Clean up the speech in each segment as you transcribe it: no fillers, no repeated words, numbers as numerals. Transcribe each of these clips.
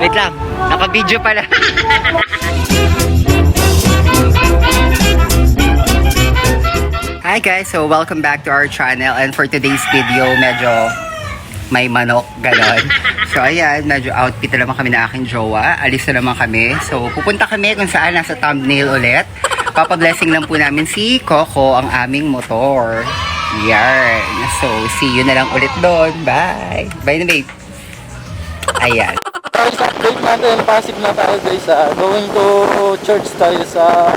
Wait lang, naka-video pala. Hi guys, so welcome back to our channel, and for today's video, medyo may manok, ganon. So ayan, medyo outfit na naman kami na aking jowa. Alis na naman kami. So pupunta kami kung saan, nasa thumbnail ulit. Papablessing lang po namin si Coco, ang aming motor. Yan. So see you na lang ulit doon. Bye. Bye na babe. Ayan. Guys, update natin, Pasig na tayo guys. Going to church tayo sa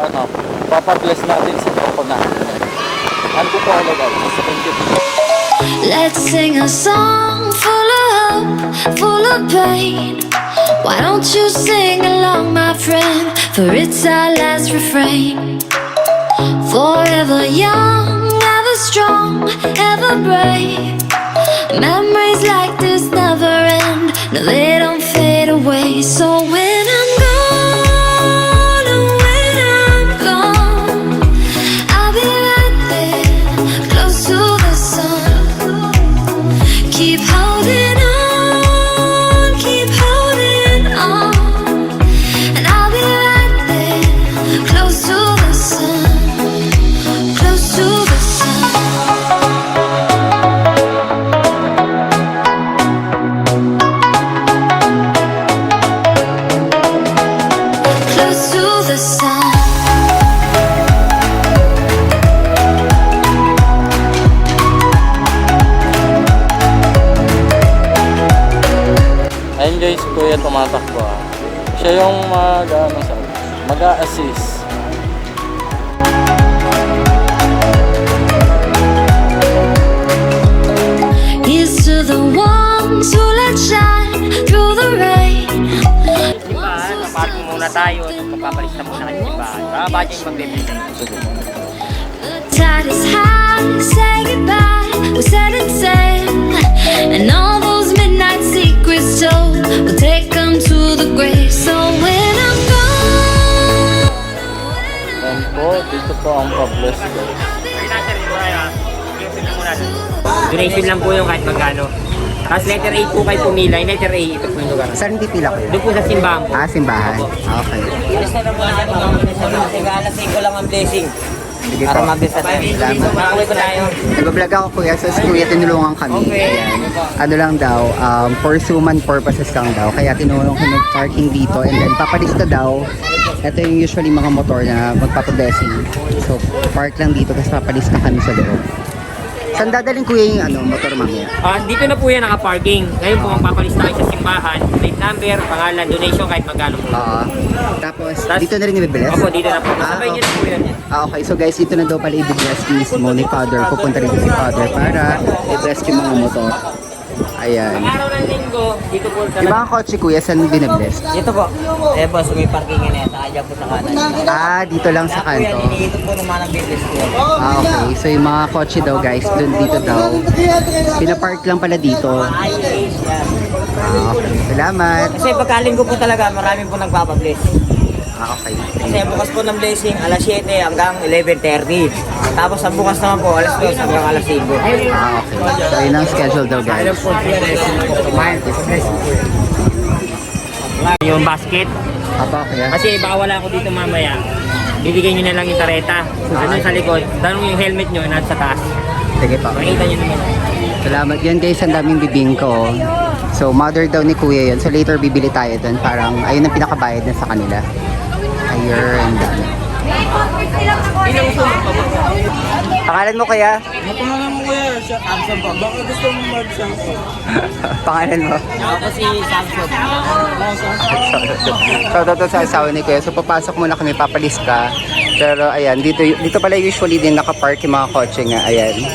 papabless natin sa Coco natin. Ano po pala guys? Let's sing a song full of hope, full of pain. Why don't you sing along, my friend? For it's our last refrain. Forever young, ever strong, ever brave. Memories like this never end. No, they don't fade away. So when I'm gone, and when I'm gone, I'll be right there, close to the sun. Keep holding on, and I'll be right there, close to the sun, close to the sun. Close to the sun. Ayun guys, si Kuya tumatakbo. Siya yung mag-a-assist. Here's to the ones who let shine through the rain. Simbahan, naparking muna tayo. Magpapalis na muna kayo simbahan. Baka yung magbibigay. The tide is high, say goodbye, we set it sail. And all those midnight secrets told, we'll take them to the grave. So when I'm gone, Ayan po, dito po ang pa-bless guys. Donation lang po yung kahit magkano. Tapos letter A po kayo pumila. Yung letter A, ito po yung lugar. Saan pipila ko? Doon po sa simbahan po. Ah, simbahan. Okay. Alas 5 lang ang blessing. Sige Para po. mabilis na tayo. Salamat. Makakawin ko tayo. Nagbablog ako kuya, so si kuya tinulungan kami. Ayan. Ano lang daw, for human purposes lang daw. Kaya tinulungan ko mag-parking dito, and then papalista daw. Ito yung usually mga motor na magpapablessing. So park lang dito, tapos papalista kami sa loob. Saan dadaling kuya yung motor mamaya? Dito na po yan naka-parking. Ngayon po magpapalista kayo sa simbahan. Plate number, pangalan, donation kahit magkano po. Oo. Tapos, dito na rin ibibless? Opo, dito na po. Sabay nyo na po yan. Okay, so guys, dito na daw pala i-bless mismo ni Father. Pupunta rin si Father para i-bless yung mga motor. Ayan. Araw ng linggo, dito po Di ba ang kotse kuya, saan binabless? Dito po. Eh po, so may parking yan. Saka dyan po sa kanan. Ah, dito lang sa kanto. Dito po naman ang business ko. Ah, okay. So yung mga kotse daw guys, dun dito daw. Pinapark lang pala dito. Ah, okay. Salamat. Kasi pagkalinggo po talaga, marami po nagpapabless. Ah, okay. Kasi bukas po ng blessing, alas 7 hanggang 11:30. Tapos ang bukas naman po, alas 2 hanggang alas 5. Ah, okay. So yun ang schedule daw guys. Yung basket, Apa, kaya? kasi baka wala ako dito mamaya. Bibigyan nyo na lang yung tareta. Ano sa likod, tanong yung helmet nyo, nasa taas. Sige pa. Makikita nyo naman. Salamat. Yan guys, ang daming bibingko. So mother daw ni kuya yun. So later bibili tayo dun. Parang ayun ang pinakabayad na sa kanila. Ayun. Ilang sumak pa ba? Pangalan mo kaya? Pangalan mo kuya, siya Samson pa. Baka gusto mo mag-Samson. Pangalan mo? Ako si Samson. So dito sa asawa ni kuya. So papasok muna kami, papalis ka. Pero ayan, dito pala usually din nakapark yung mga kotse nga. Ayan.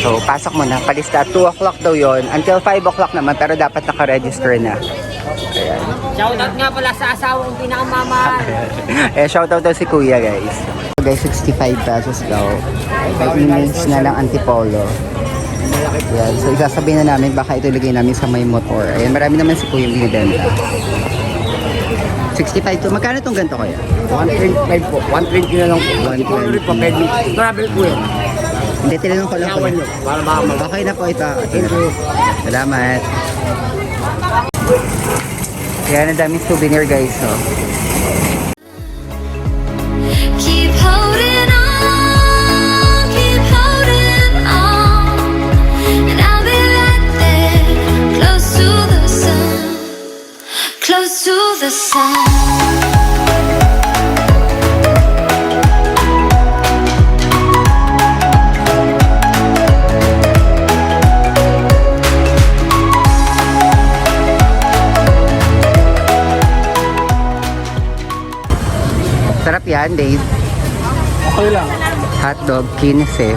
So pasok muna, palista. 2 o'clock daw yon until 5 o'clock naman, pero dapat naka-register na. Ayan. Shoutout nga pala sa asawa kong pinakamamahal. Shoutout daw si kuya guys. So guys, 65 pesos daw. May image na lang antipolo. Ayan. So isasabihin na namin, baka ito ilagay namin sa may motor. Ayan, marami naman si kuya yung binibenta. 65 to. Magkano itong ganito kaya? 125 po. 120 na lang po. 120 po. Pwede. Travel po yan. Hindi, tinanong ko lang po. Para baka Okay na po ito. Salamat. Yan, ang daming souvenir guys, oh. Keep holding on, and I'll be right there, close to the sun, close to the sun. Sarap yan, Dave. Okay lang. Hotdog, 15.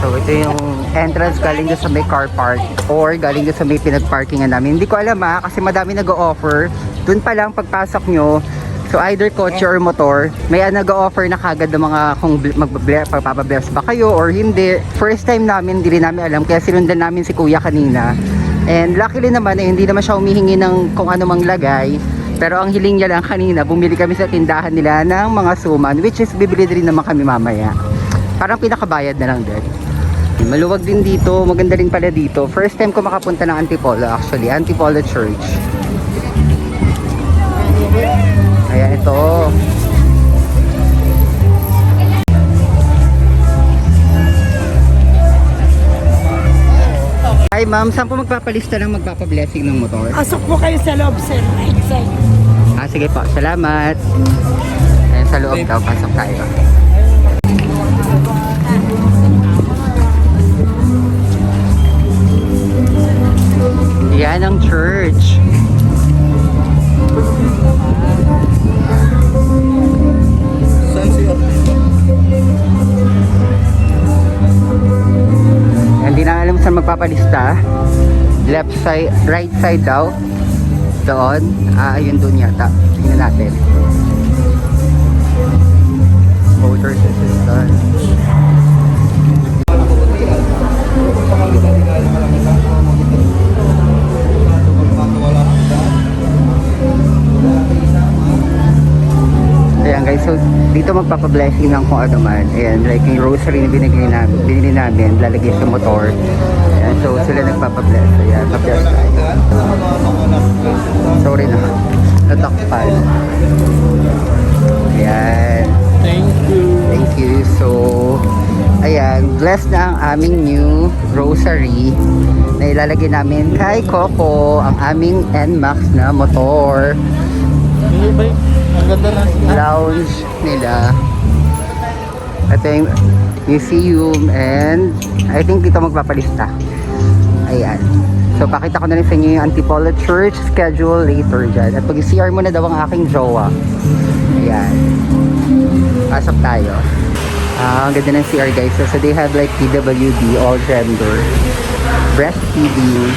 So, ito yung entrance galing doon sa may car park or galing doon sa may pinag-parkingan namin. Hindi ko alam kasi madami nag-o-offer. Doon pa lang pagpasok nyo. So, either kotse or motor, may nag-o-offer na kagad ng mga kung magpapabless ba kayo or hindi. First time namin, hindi rin namin alam. Kaya sinundan namin si Kuya kanina. And luckily naman, hindi naman siya humihingi ng kung ano mang lagay. Pero ang hiling niya lang kanina, bumili kami sa tindahan nila ng mga suman, which is bibili din naman kami mamaya. Parang pinakabayad na lang din. Maluwag din dito, maganda rin pala dito. First time ko makapunta ng Antipolo actually, Antipolo Church. Ayan, ito. Hi ma'am, saan po magpapalista ng magpapablessing ng motor? Pasok po kayo sa loob, sir. Right side. Sige po, salamat. Ayan, sa loob daw, pasok tayo. Yan ang church. Saan siya? Hindi na alam saan magpapalista. Left side, right side daw. Doon. Ayun doon yata. Tingnan natin. Voters assistance. Ayan guys, so dito magpapablessing ng kung ano man. Ayan, like yung rosary na binili namin, lalagay sa motor. Ayan, so sila nagpapabless. Ayan, pabless tayo. Sorry na, natakpan. Ayan, Thank you. thank you. So, ayan, bless na ang aming new rosary na ilalagay namin kay Coco, ang aming NMAX na motor. Hindi ba? Ang ganda na. Lounge nila. Ito yung museum and I think dito magpapalista. Ayan. So pakita ko na rin sa inyo yung Antipolo Church schedule later dyan. At pag-CR mo na daw ang aking jowa. Ayan. Pasok tayo. Ang ganda ng CR guys. So they have like PWD, all gender, breastfeeding,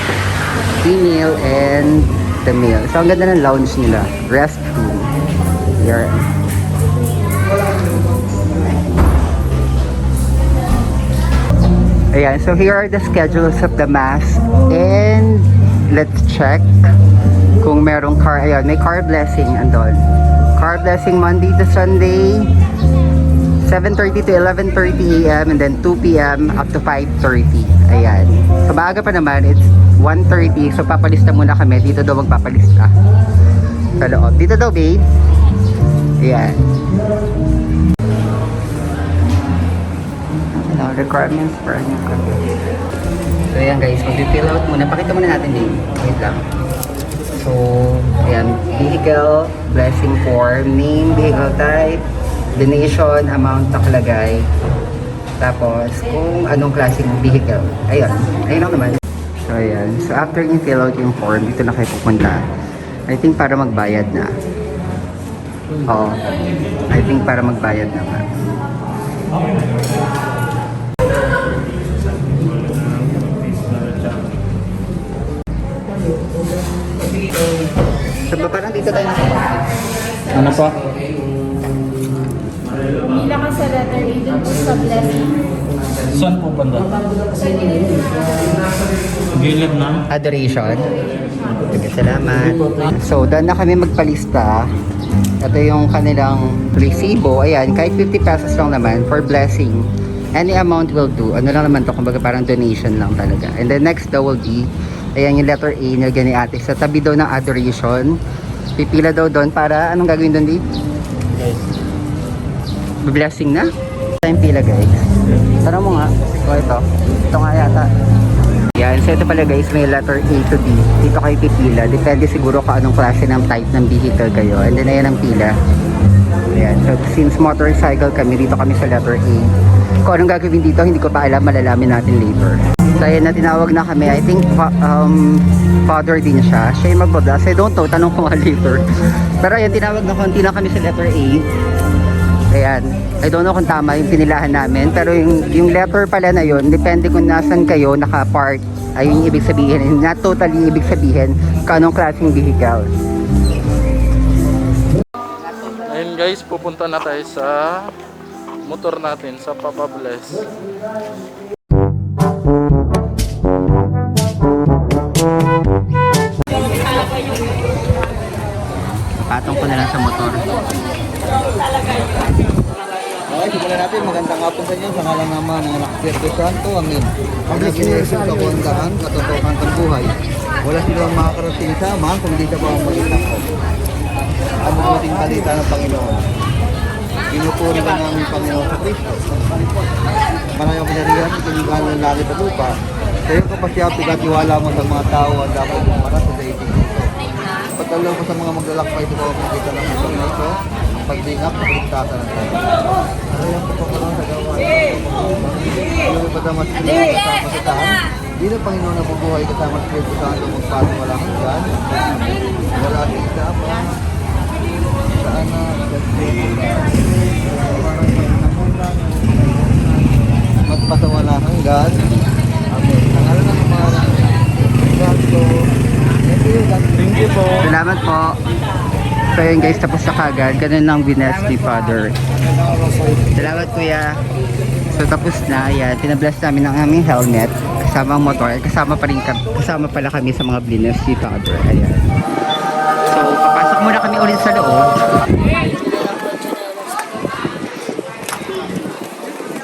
female and the male. So ang ganda ng lounge nila. Restroom. Here. Ayan, so here are the schedules of the mass and let's check kung merong car. Ayan, may car blessing andon. Car blessing Monday to Sunday 7:30 to 11:30 a.m. and then 2 p.m. up to 5:30. Ayan. So maaga pa naman, it's 1:30. So papalista muna kami. Dito daw magpapalista. Sa loob. Dito daw, babe. Ayan. Now, requirements for a new car. So, ayan guys. Mag-fill out muna. Pakita muna natin din. Wait lang. So, ayan. Vehicle, blessing form, name, vehicle type, donation, amount nakalagay. Tapos, kung anong klaseng vehicle. Ayan. Ayun lang naman. So, ayan. So, after you fill out yung form, dito na kayo pupunta. I think para magbayad na. Oo. I think para magbayad na ba. So, parang dito tayo nakapagod. Ano pa? Bila ka sa letter A dun po sa blessing. Saan po banda? Gilid na. Adoration. Sige, salamat. So, dahil na kami magpalista, ito yung kanilang resibo. Ayan, kahit 50 pesos lang naman for blessing. Any amount will do. Ano lang naman to, kumbaga parang donation lang talaga. And then next daw will be Ayan yung letter A, nilagyan ni ate. Sa tabi daw ng adoration. Pipila daw doon para, anong gagawin doon, Dave? Blessing na? Time pila, guys. Tanong mo nga. O, ito. Ito nga yata. Yan. So, ito pala, guys. May letter A to D. Dito kayo pipila. Depende siguro kung anong klase ng type ng vehicle kayo. And then, ayan ang pila. Ayan. So, since motorcycle kami, dito kami sa letter A. Kung anong gagawin dito, hindi ko pa alam. Malalamin natin later. So, ayan na tinawag na kami. I think, father din siya. Siya yung magbablas. I don't know. Tanong ko nga later. Pero ayan, tinawag na konti lang kami sa letter A. Ayan. I don't know kung tama yung pinilahan namin. Pero yung letter pala na yun, depende kung nasan kayo naka-park. Ayun yung ibig sabihin. Not totally ibig sabihin kung anong klaseng vehicle. Ayun guys, pupunta na tayo sa motor natin sa Papa Bless. Patong ko na lang sa motor. Okay, simulan natin. Magandang hapon sa inyo. Sa ngalan naman ng anak Espiritu Santo. Amen. Ang nag-inerso sa kuwandahan, katotohanan ng buhay. Wala silang makakarating sa ama kung di sa pamamagitan ko. Ang mabuting balita ng Panginoon. Pinupuri ka namin Panginoon sa Kristo. Maraming pinarihan, ikinigano ng langit at lupa. Sa iyong kapasyapig at tiwala mo sa mga tao ang dapat mong sa daigdig nito. Pagdalaw ko sa mga maglalakbay sa pamamagitan ng isang na ito, ang pagdingap at pagkasa ng tayo. Ayaw ko pa sa gawa. Ayaw pa damas sila kasama sa tahan. Di na Panginoon na bubuhay kasama sa Espiritu Santo magpasok wala hanggan. Wala at isama. Sa anak, sa Espiritu magpasawala hanggan. Amen. Ang alam ng mga Santo. Thank you po. Salamat po. So yun guys, tapos na kagad. Ganun lang bines ni Father. Salamat kuya. So tapos na, ayan. Pinabless namin ang aming helmet. Kasama ang motor. Kasama pala kami sa mga blines ni Father. Ayan. So papasok muna kami ulit sa loob.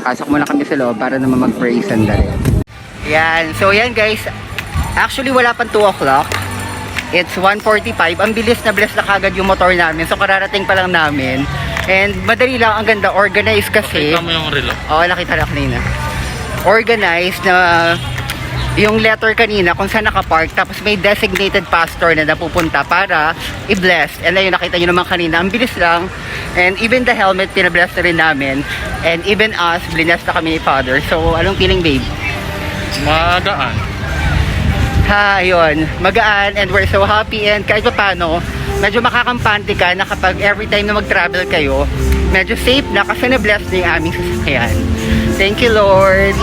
Pasok muna kami sa loob para naman mag-pray sandali. Ayan. So yan guys. Actually wala pang 2 o'clock. It's 1:45. Ang bilis na bless na kagad yung motor namin. So kararating pa lang namin. And madali lang, ang ganda. Organized kasi. Kita mo yung relo. Oo, nakita na kanina. Organized na yung letter kanina kung saan nakapark. Tapos may designated pastor na napupunta para i-bless. And ayun, nakita nyo naman kanina. Ang bilis lang. And even the helmet, pinabless na rin namin. And even us, bless na kami ni Father. So, anong feeling, babe? Magaan. Ha, ayun, magaan and we're so happy and kahit pa paano, medyo makakampante ka na kapag every time na mag-travel kayo, medyo safe na kasi na-bless na yung aming sasakyan. Thank you, Lord!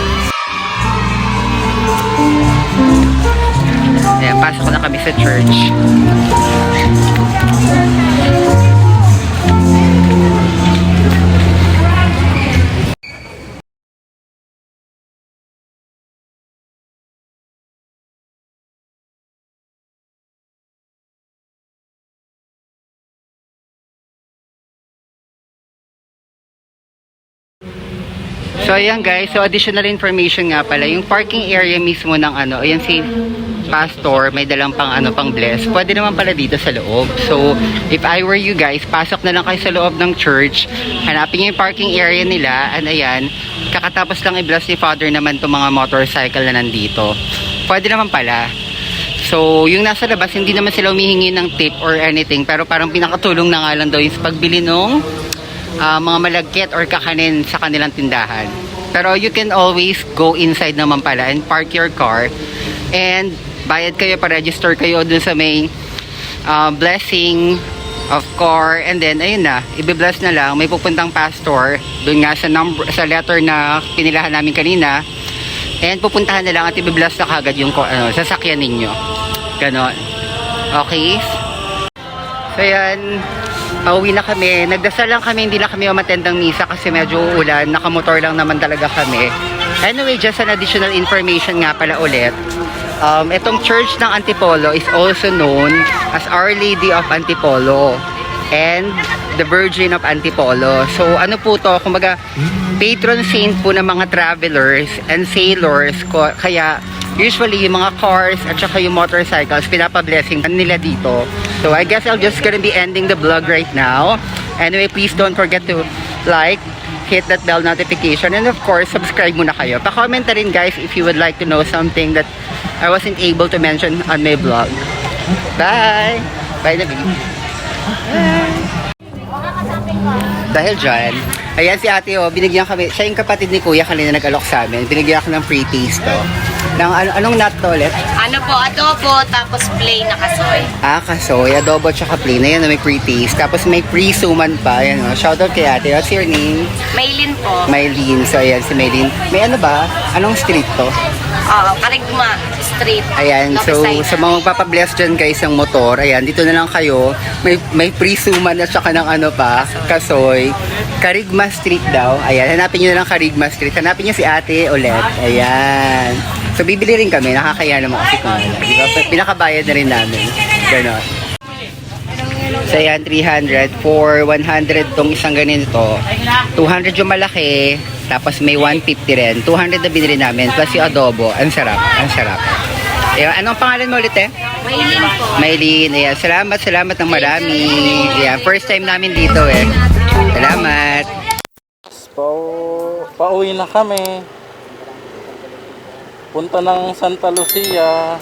Ayan, pasok na kami sa church. So ayan guys, so additional information nga pala, yung parking area mismo ng ano, ayan si pastor, may dalang pang bless. Pwede naman pala dito sa loob. So if I were you guys, pasok na lang kayo sa loob ng church, hanapin nyo yung parking area nila, and ayan, kakatapos lang i-bless ni Father naman itong mga motorcycle na nandito. Pwede naman pala. So yung nasa labas, hindi naman sila humihingi ng tip or anything, pero parang pinakatulong na nga lang daw yung pagbili nung mga malagkit or kakanin sa kanilang tindahan. Pero you can always go inside naman pala and park your car and bayad kayo, pa-register kayo dun sa may blessing of car, and then ayun na, i-bless na lang, may pupuntang pastor dun nga sa letter na pinilahan namin kanina, and pupuntahan na lang at i-bless na kagad yung sasakyan ninyo. Ganon. Okay? So yan, pauwi na kami. Nagdasal lang kami, hindi na kami umatendang misa kasi medyo ulan. Nakamotor lang naman talaga kami. Anyway, just an additional information nga pala ulit. Itong church ng Antipolo is also known as Our Lady of Antipolo and the Virgin of Antipolo. So ano po to, kumbaga patron saint po ng mga travelers and sailors, kaya usually yung mga cars at saka yung motorcycles, pinapa-blessing nila dito. So I guess I'll just gonna be ending the vlog right now. Anyway, please don't forget to like, hit that bell notification, and of course, subscribe muna kayo. Pa-comment na rin guys if you would like to know something that I wasn't able to mention on my vlog. Bye! Bye na, baby. Dahil dyan, ayan si ate binigyan kami, siya yung kapatid ni kuya kanina nag-alok sa amin, binigyan ako ng free taste to. Ng, anong nut to ulit? Ano po, adobo, tapos plain na kasoy. Kasoy, adobo tsaka plain. Ayan, may free taste. Tapos may free suman pa. Ayan, shoutout kay ate. What's your name? Maylin po. Maylin. So, ayan, si Maylin. May ano ba? Anong street to? Karigma Street. Ayan, so sa mga magpapabless dyan guys ng motor, ayan, dito na lang kayo. May free suman at saka ng ano pa, kasoy. Karigma Street daw. Ayan, hanapin nyo na lang Karigma Street. Hanapin nyo si ate ulit. Ayan. So, bibili rin kami. Nakakaya naman kasi kung ano. Diba? Pinakabayad na rin namin. Ganon. So, ayan, 300. For 100 tong isang ganito. 200 yung malaki. Tapos may 150 rin. 200 na binili namin. Plus yung adobo. Ang sarap. Ang sarap. Ayan, anong pangalan mo ulit eh? Maylin po. Maylin. Ayan, salamat ng marami. Ayan, first time namin dito eh. Salamat. Pauwi na kami. Punta ng Santa Lucia.